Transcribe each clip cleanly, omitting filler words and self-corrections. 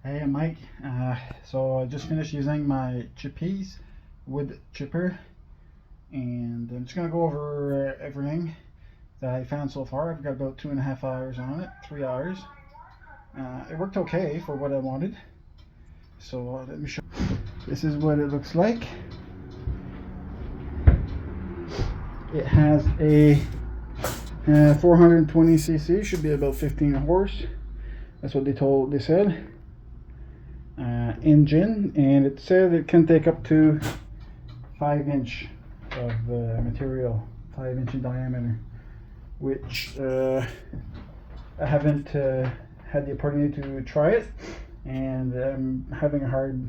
Hey, I'm Mike. So I just finished using my Chipease wood chipper, and I'm just gonna go over everything that I found so far. I've got about 2.5 hours on it, 3 hours. It worked okay for what I wanted. So let me show. This is what it looks like. It has a 420cc, should be about 15 horse. That's what they said. Engine, and it said it can take up to 5" of material, 5" in diameter, which I haven't had the opportunity to try it, and I'm having a hard.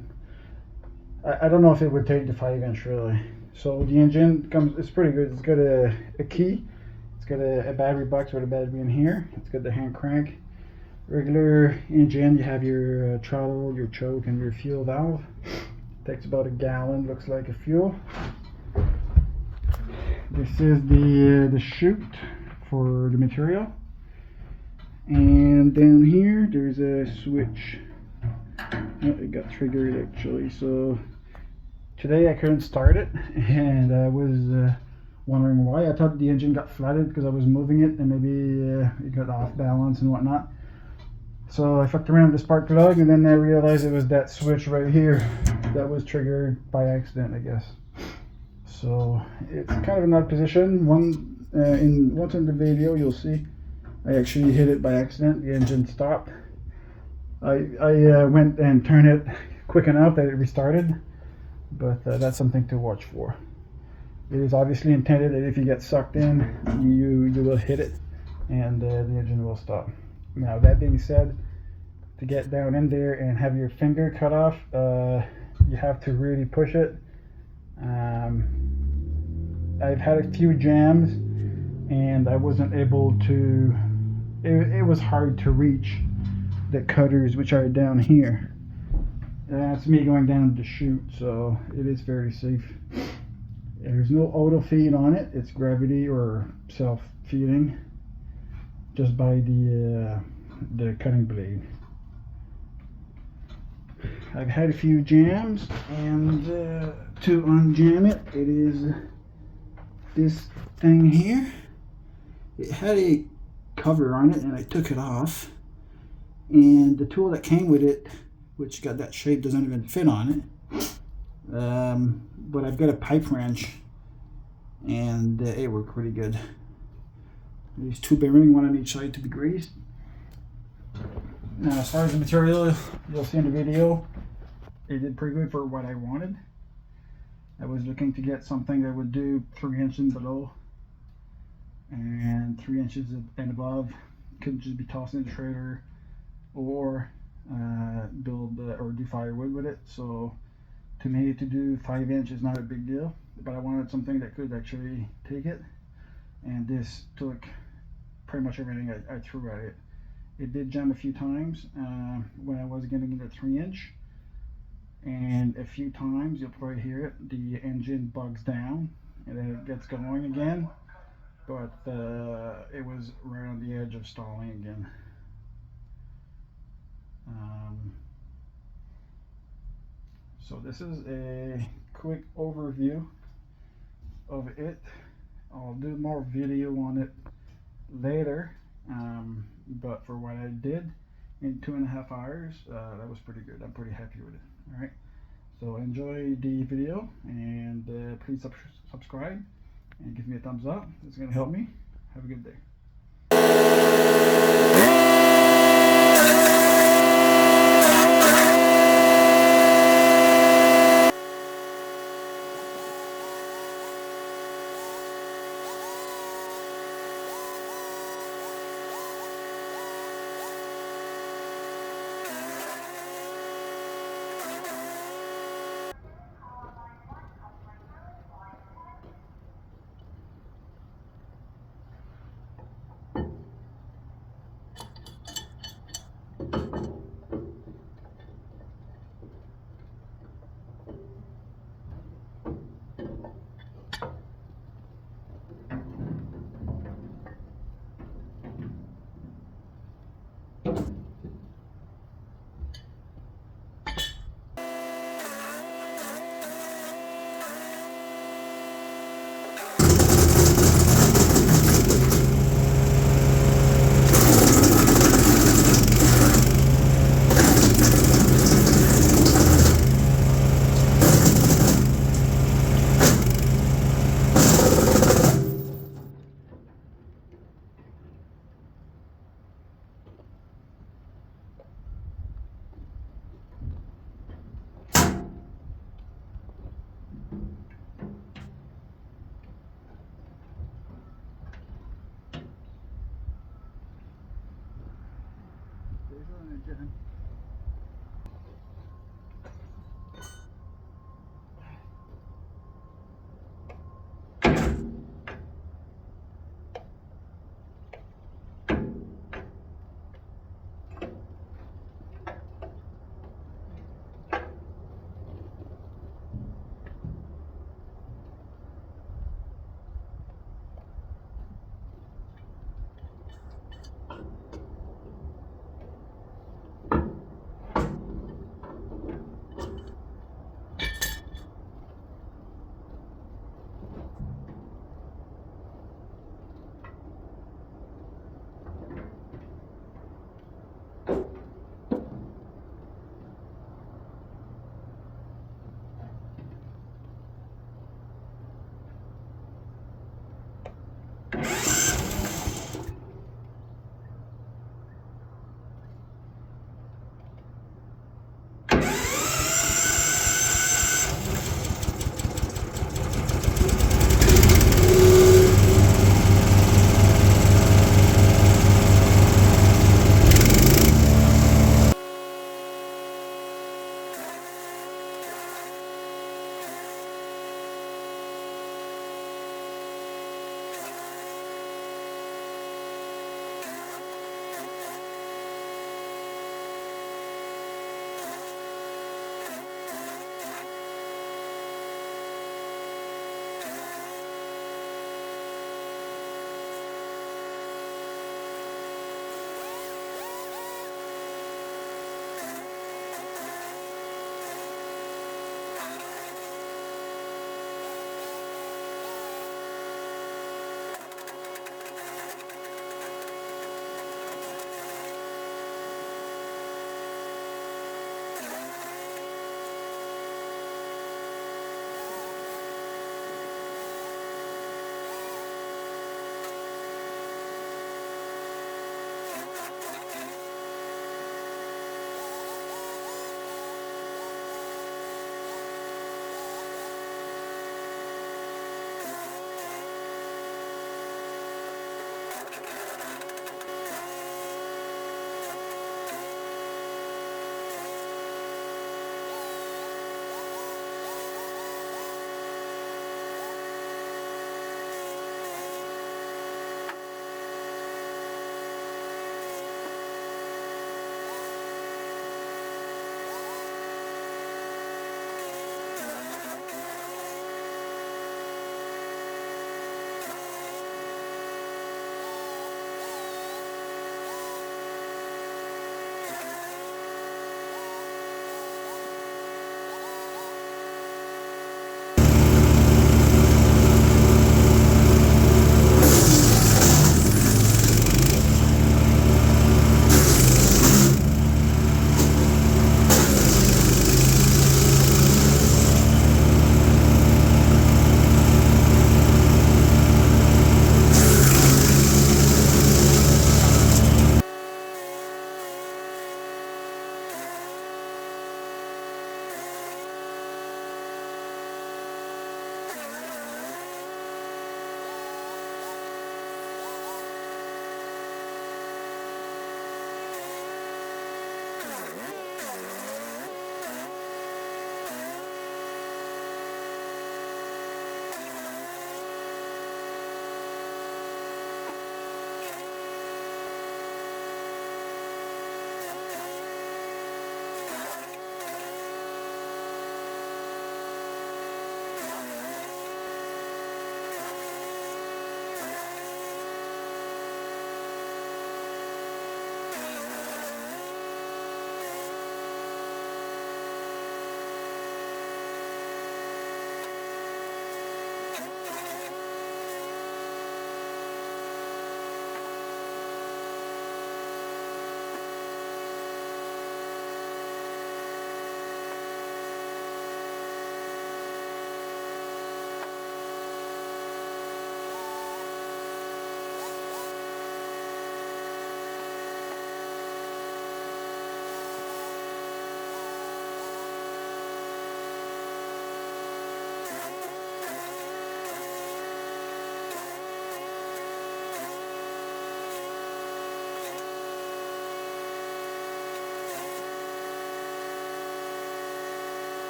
I don't know if it would take the 5" really. So the engine it's pretty good. It's got a key. It's got a battery box with a battery in here. It's got the hand crank. Regular engine, you have your throttle, your choke, and your fuel valve. Takes about a gallon, looks like, of fuel. This is the chute for the material, and down here there's a switch. Oh, it got triggered actually, so today I couldn't start it, and I was wondering why. I thought the engine got flooded because I was moving it, and maybe it got off balance and whatnot. So I fucked around with the spark plug, and then I realized it was that switch right here that was triggered by accident, I guess. So it's kind of an odd position. Once in the video you'll see I actually hit it by accident. The engine stopped. I went and turned it quick enough that it restarted, but that's something to watch for. It is obviously intended that if you get sucked in, you will hit it, and the engine will stop. Now, that being said, to get down in there and have your finger cut off, you have to really push it. I've had a few jams, and I wasn't able to. It was hard to reach the cutters, which are down here. That's me going down the chute, so it is very safe. There's no auto feed on it. It's gravity or self-feeding, just by the cutting blade. I've had a few jams, and to unjam it, it is this thing here. It had a cover on it, and I took it off, and the tool that came with it, which got that shape, doesn't even fit on it. But I've got a pipe wrench, and it worked pretty good. There's two bearings, one on each side, to be greased. Now, as far as the material, you'll see in the video, it did pretty good for what I wanted. I was looking to get something that would do 3 inches below and 3 inches and above. Could just be tossed in the trailer, or build or do firewood with it. So to me, to do 5" is not a big deal, but I wanted something that could actually take it, and this took pretty much everything I threw at it. It did jam a few times when I was getting into 3", and a few times, you'll probably hear it, the engine bugs down and then it gets going again, but it was right on the edge of stalling again. So this is a quick overview of it. I'll do more video on it later, but for what I did in 2.5 hours, that was pretty good. I'm pretty happy with it. All right, so enjoy the video, and please subscribe and give me a thumbs up. It's going to help me. Have a good day. done.